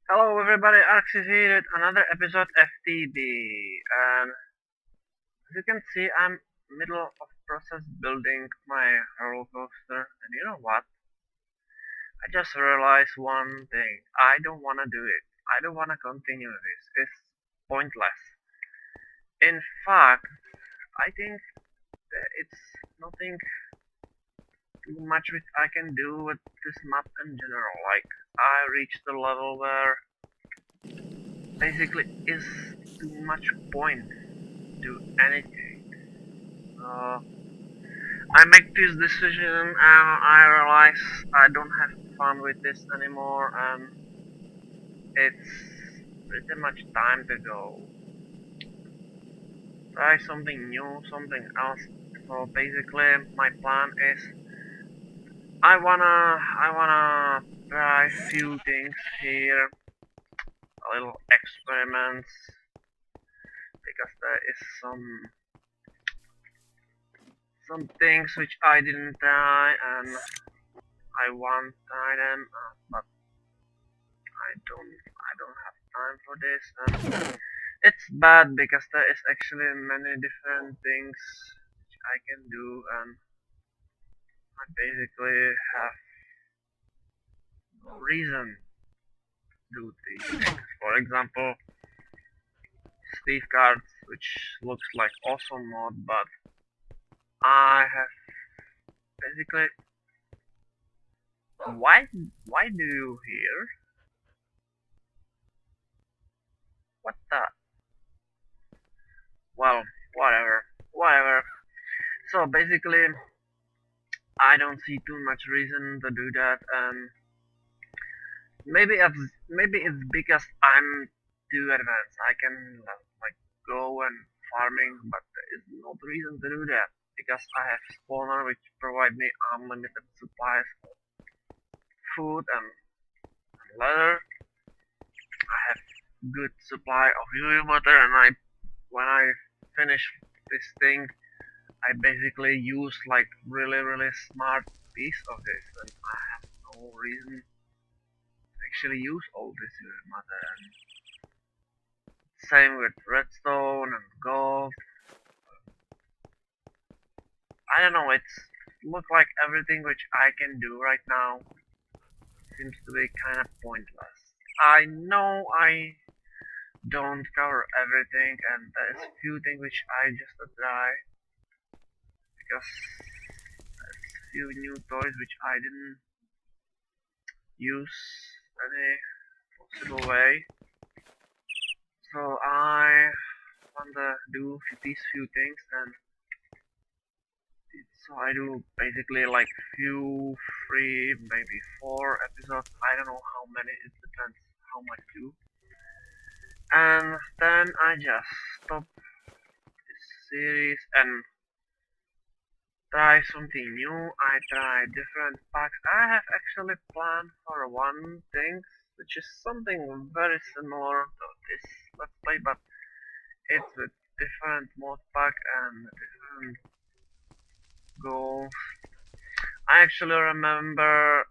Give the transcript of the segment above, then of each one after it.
Hello everybody, Alex is here with another episode FTB, and as you can see I'm middle of process building my roller coaster, and you know what? I just realized one thing. I don't wanna do it. I don't wanna continue this. It's pointless. In fact, I think that it's nothing too much which I can do with this map in general. Like, I reached the level where basically is too much point to anything. Uh, I make this decision and I realize I don't have fun with this anymore, and it's pretty much time to go. Try something new, something else. So basically my plan is I wanna try few things here, a little experiments, because there is some things which I didn't try and I want to try them, but I don't have time for this, and it's bad because there is actually many different things which I can do, and I basically have no reason to do these things. For example, Steve cards, which looks like awesome mod, but I have basically why do you hear? What the? Well, whatever. So basically, I don't see too much reason to do that, and maybe it's because I'm too advanced. I can like go and farming, but there is no reason to do that because I have spawner which provide me unlimited supplies of food and leather. I have good supply of UV water, and when I finish this thing, I basically use like really smart piece of this, and I have no reason to actually use all this UV matter. And same with redstone and gold. I don't know, it's look like everything which I can do right now seems to be kind of pointless. I know I don't cover everything, and there's few things which I just try because there's few new toys which I didn't use any possible way. So I wanna do these few things, and so I do basically like few, three, maybe four episodes. I don't know how many. It depends how much do. And then I just stop this series and try something new. I try different packs. I have actually planned for one thing, which is something very similar to this let's play, but it's with different mod pack and different goals. I actually remember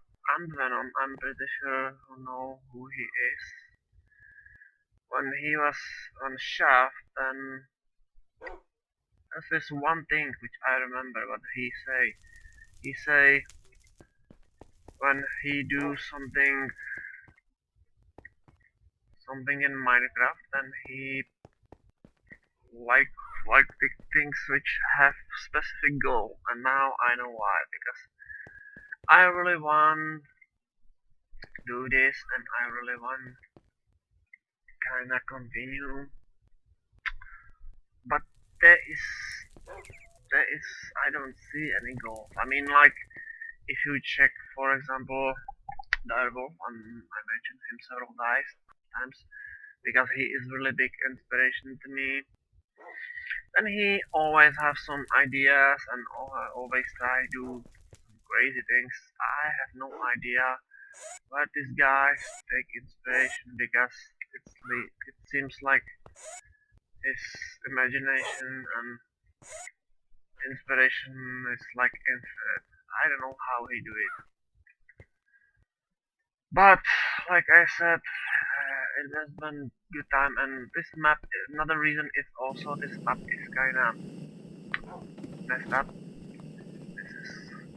Venom. I'm pretty sure you know who he is. When he was on Shaft, and there's this one thing which I remember what he say. He say when he do something in Minecraft, and he like pick things which have specific goal, and now I know why, because I really want to do this, and I really want kinda continue, but there is I don't see any goal. I mean, like, if you check for example Direwolf, I mentioned him several times because he is really big inspiration to me, and he always have some ideas and always try to do some crazy things. I have no idea where this guy take inspiration, because it seems like his imagination and inspiration is like infinite. I don't know how he do it, but like I said, it has been good time, and this map, another reason is also this map is kinda messed up. This is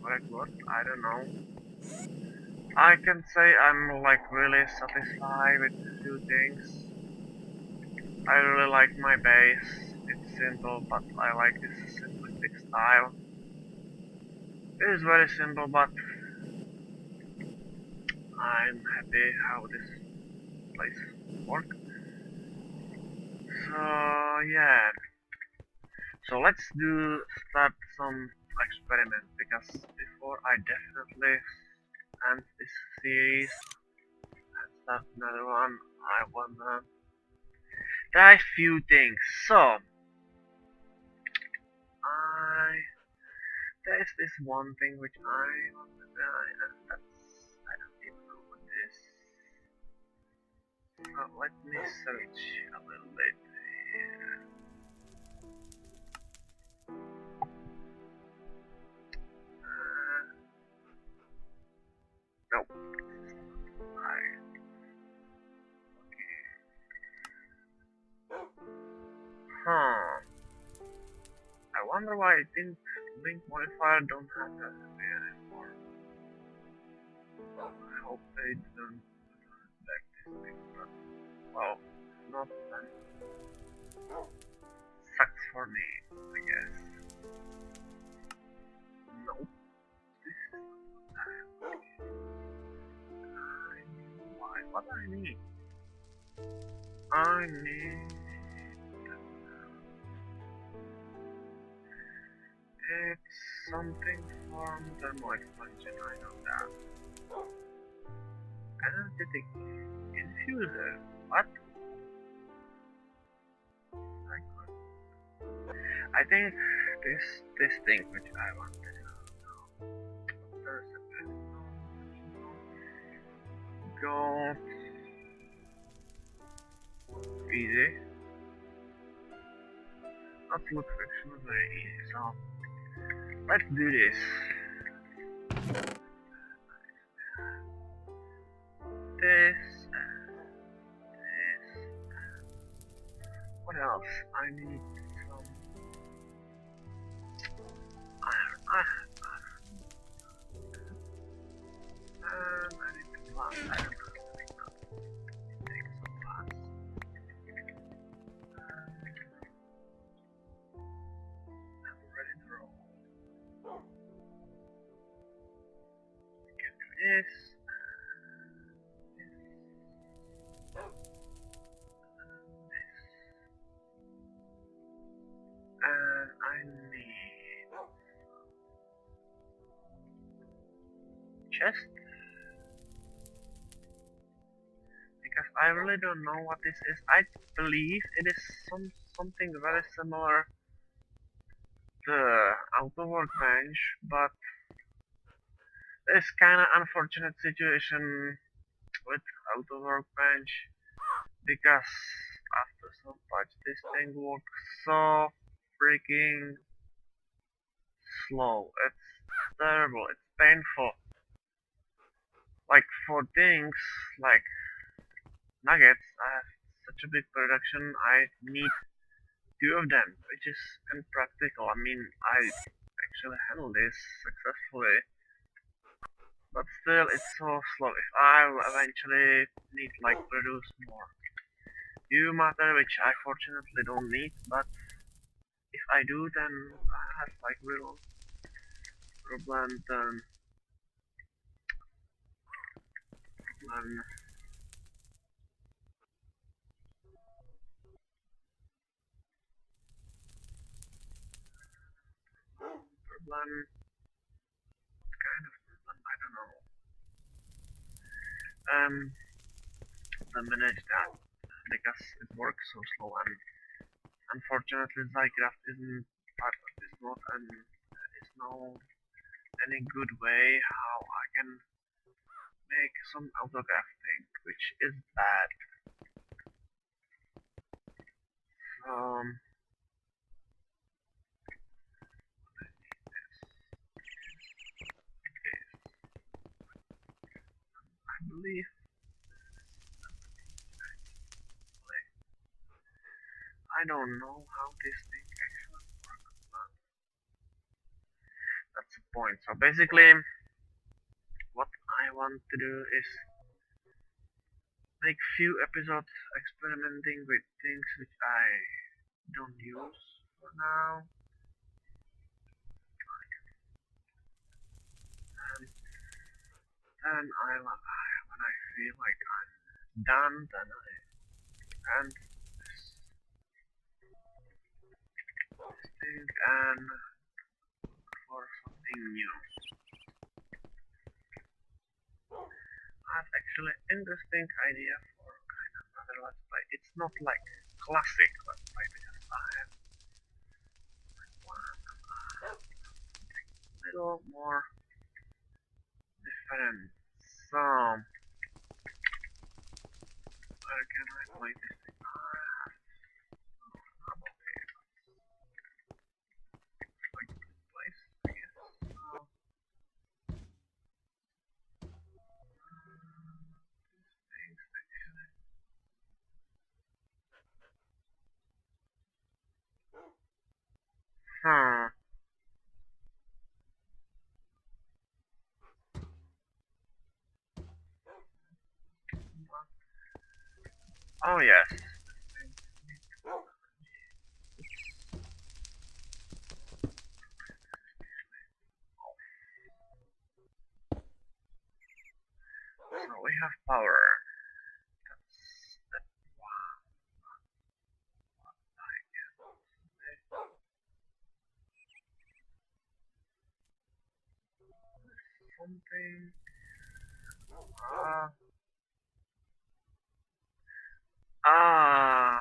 correct word, I don't know. I can say I'm like really satisfied with a few things. I really like my base. It's simple, but I like this simplistic style. It is very simple, but I'm happy how this place works. So yeah. So let's start some experiment, because before I definitely end this series and start another one, I wanna try few things. So I there's this one thing which I want to try, and that's I don't even know what it is. So let me search a little bit here. No, right. Huh. I wonder why I think link modifier don't have that anymore. I hope they don't back this thing, but well, it's not then. Sucks for me, I guess. Nope. This is not why? What I need? I need. It's something from thermal expansion, I know that. Energetic infuser. What? Cyclic. I think this thing which I want to do. There's a bit. Go easy. Not look friction, very easy. So let's do this. This. What else? I need some iron. I have iron. And I need to glass. I don't know. Take some glass. I'm ready to roll. We can do this. And I need chest, because I really don't know what this is. I believe it is something very similar to auto workbench, but it's kinda unfortunate situation with auto workbench, because after some patch this thing works so freaking slow. It's terrible, it's painful. Like for things like nuggets, I have such a big production, I need two of them, which is impractical. I mean, I actually handle this successfully, but still it's so slow. If I will eventually need like produce more new matter, which I fortunately don't need, but if I do, then I have like real problem. Then problem problem kind of problem, I don't know. To manage that, because it works so slow, and unfortunately Zycraft isn't part of this mod, and there is no any good way how I can make some autografting, which is bad. I believe I don't know how this thing actually works, but that's the point. So basically, what I want to do is make few episodes experimenting with things which I don't use for now. And then when I feel like I'm done, then I end this thing and for something new. I have actually interesting idea for kind of another let's play. It's not like classic let's play because I have one little more different. So where can I play this thing? Like this place, I guess. So, things actually. Hmm. Oh yes. So we have power. That's wow. I guess something. Uh, ah.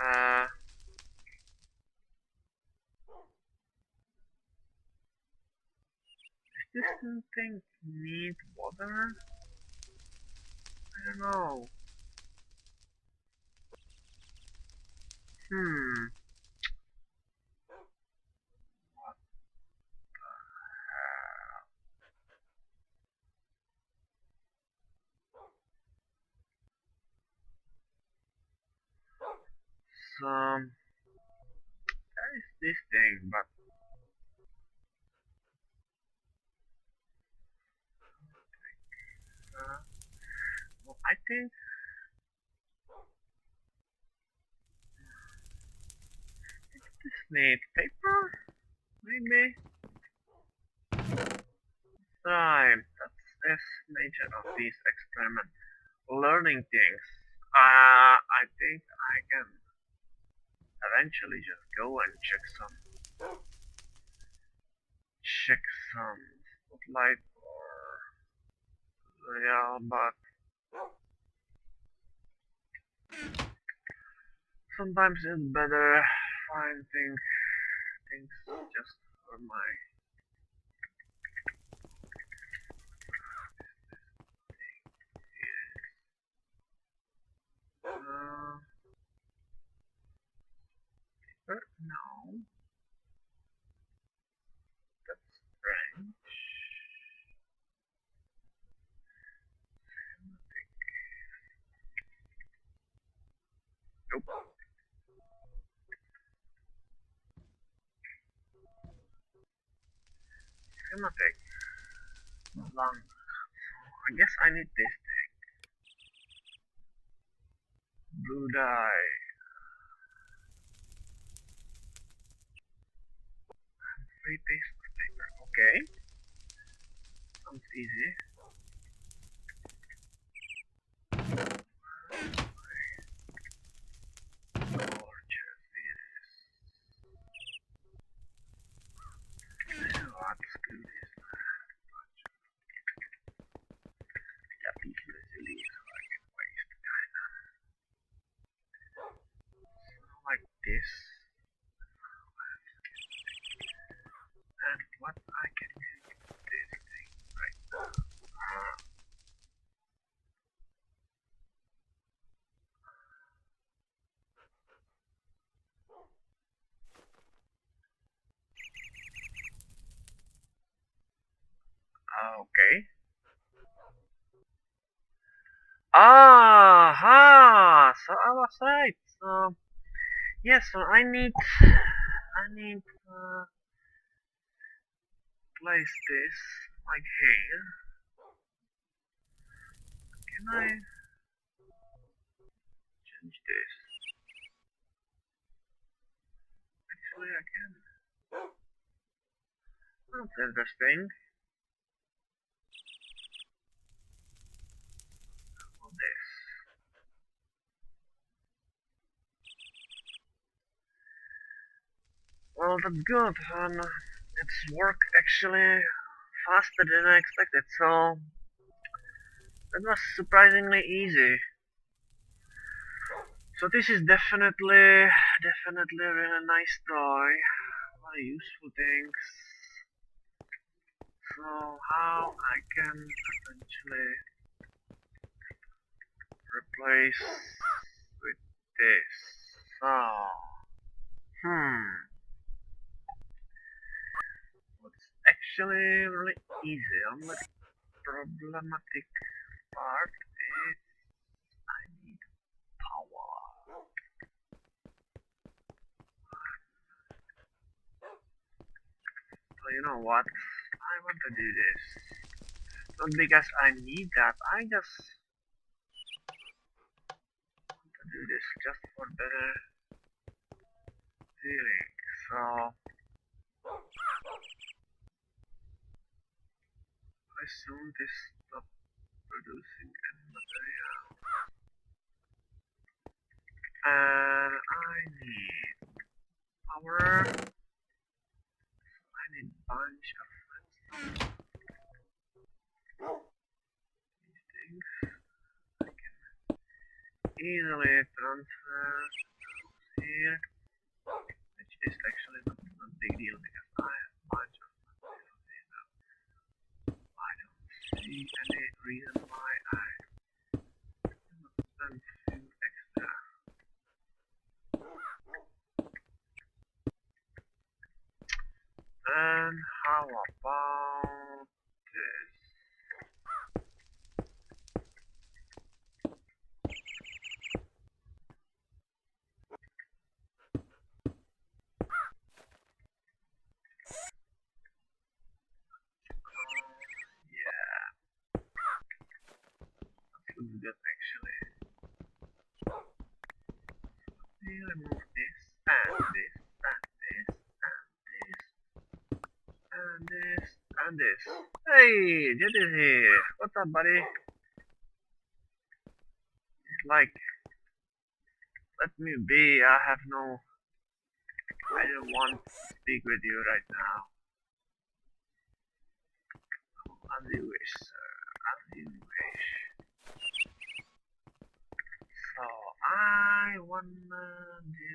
Uh, does this thing need water? I don't know. Hmm. What the hell? So there is this thing, but well, I think this needs paper, maybe. Right. That's the nature of these experiments. Learning things. I think I can eventually just go and check some spotlight or real, but sometimes it's better finding things just for my no, that's strange. Nope, schematic. Long. I guess I need this thing. Blue dye. Three pieces of paper. Okay. Sounds easy. Gorgeous this. Let's do this. Yeah, please easily so I can waste kinda. Like this. And what I can do with this thing right now. Okay. Aha! So I was right. So yes, so I need place this like here. Can I change this? Actually, I can. That's interesting. All this. Well, that's good. It's work actually faster than I expected. So that was surprisingly easy. So this is definitely a really nice toy. A lot of useful things. So how I can potentially replace with this? So what's actually really easy. Only problematic part is I need power. So you know what? I want to do this. Not because I need that, I just want to do this just for better feeling. So I assume this stopped producing any material. And I need power. I need bunch of these things. I can easily transfer here, which is actually not a big deal because I have a bunch of material here. I don't see any reason why I cannot spend a few extra. And how about this? Yeah, that looks good actually. We remove this and this and this and this and this and this. Hey, Jet is here. What's up, buddy? It's like, let me be. I don't want to speak with you right now. As you wish, sir. As you wish. So, I wanna do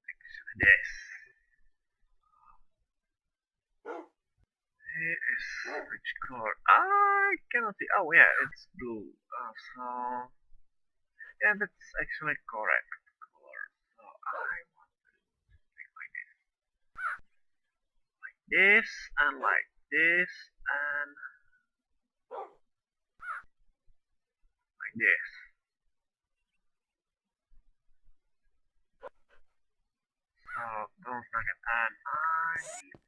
actually this. Here is which color? I cannot see. Oh, yeah, it's blue. So, yeah, that's actually correct color. So, I want to make like this, and like this, and like this. So, don't forget, and I need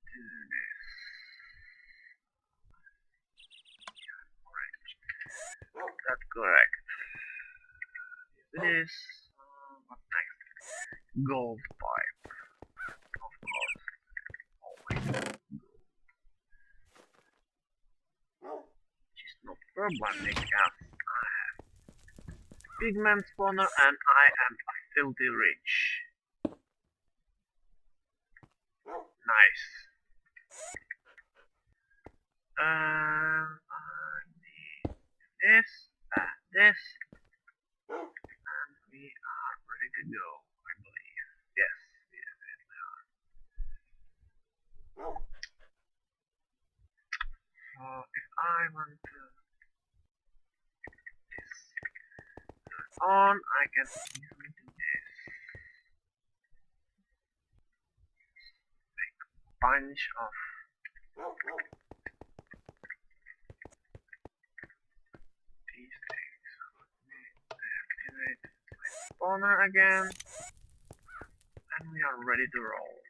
do this. That's correct. It is. What next? Gold pipe. Of course. Always gold. Which is no problem because I have pigment spawner and I am a filthy rich. Nice. I need this and this, and we are ready to go, I believe. Yes, we definitely are. So if I want to this on, I can easily do this. Make a bunch of these things. Let me activate my spawner again, and we are ready to roll.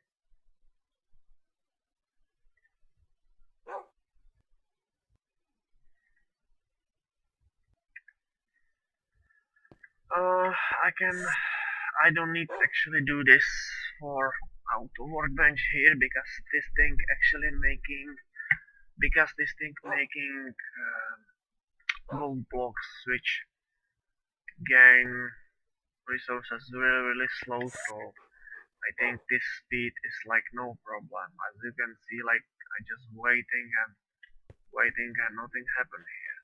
I don't need to actually do this for auto workbench here because this thing making gold blocks which gain resources really slow, so I think this speed is like no problem. As you can see, like I just waiting and nothing happened here.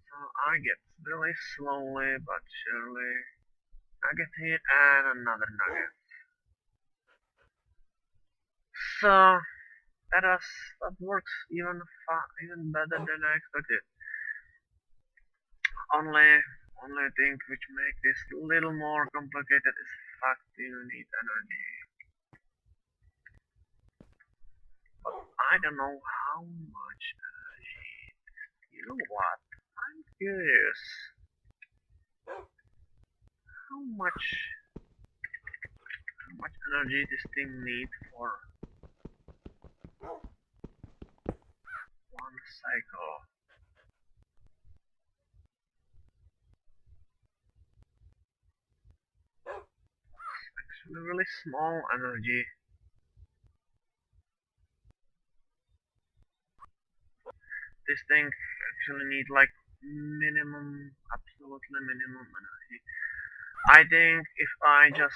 So I get really slowly but surely. I get hit and another nugget. So that works even better than I expected. Only thing which make this a little more complicated is the fact you need energy. But I don't know how much energy. You know what? I'm curious. How much energy this thing needs for one cycle? Actually really small energy. This thing actually needs like absolutely minimum energy. I think if I just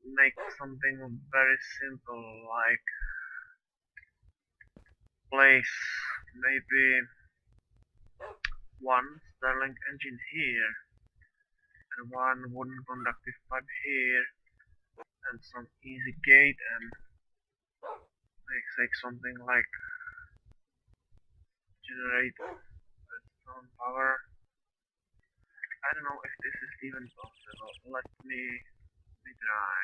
make something very simple like place maybe one Starlink engine here and one wooden conductive pipe here and some easy gate and make something like generate redstone power. I don't know if this is even possible. Let me try.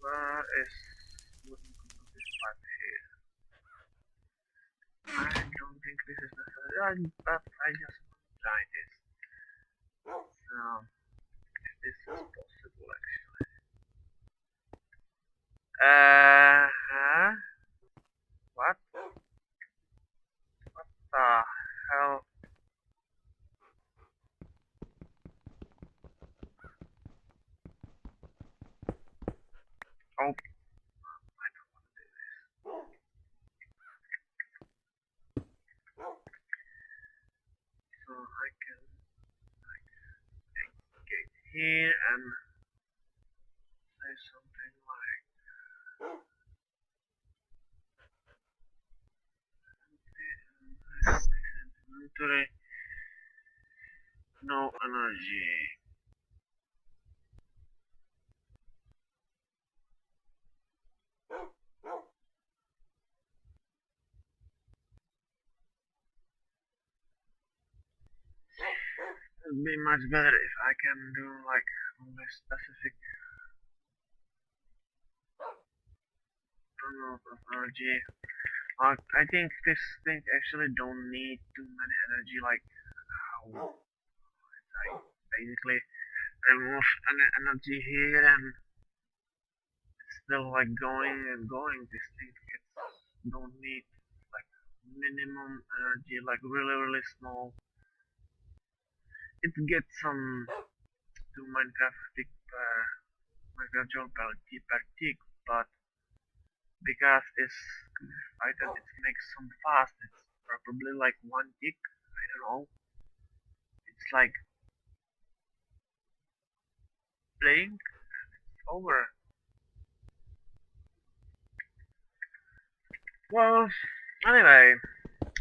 Where is wooden conductive pipe here? I don't think this is necessary, but I just want to try this. So, if this is possible actually. What? What the hell? Oh, I don't want to do this. So I can like get here and say something like inventory, no energy. It would be much better if I can do like only specific amount of energy. I think this thing actually don't need too many energy, like how I basically remove energy here and it's still like going and going. This thing don't need like minimum energy, like really small. It gets some to Minecraft job per tick, but because it's item it makes some fast, it's probably like one tick. I don't know. It's like blink and it's over. Well, anyway,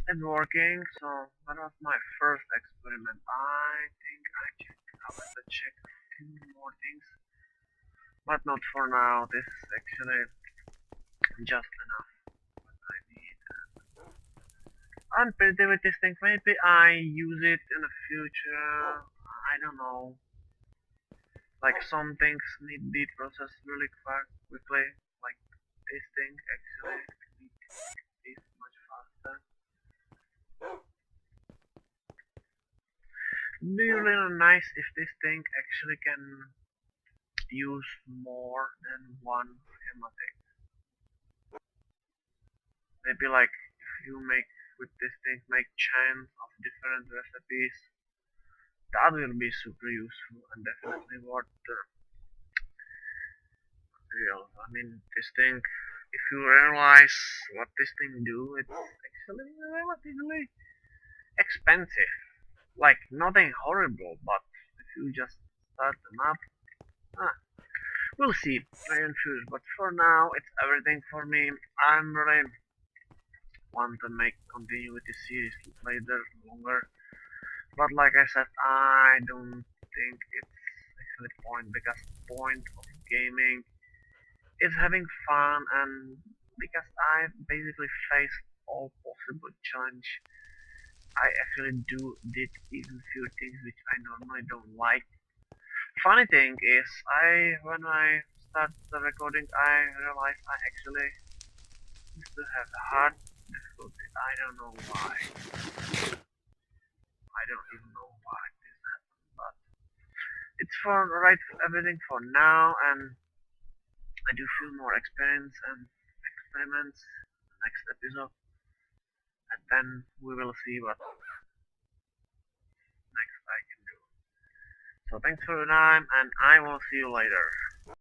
it's working. So that was my first experiment. I think I will check a few more things, but not for now. This is actually just enough what I need. I'm pretty with this thing. Maybe I use it in the future. I don't know. Like some things need to be processed really quickly. Like this thing actually is much faster. It'd be really nice if this thing actually can use more than one schematic. Maybe like if you make with this thing make chains of different recipes, that will be super useful and definitely worth the real. I mean this thing, if you realize what this thing do, it's actually relatively expensive. Like nothing horrible, but if you just start them up, ah, we'll see. I confused, but for now it's everything for me. I'm really want to make continue with the series later longer. But like I said, I don't think it's actually point because point of gaming is having fun and because I basically faced all possible challenge. I actually did even few things which I normally don't like. Funny thing is, when I start the recording, I realized I actually used to have hard difficulty. I don't know why. I don't even know why this happened, but it's for right everything for now, and I do feel more experience and experiments next episode, and then we will see what next I can do. So thanks for your time, and I will see you later.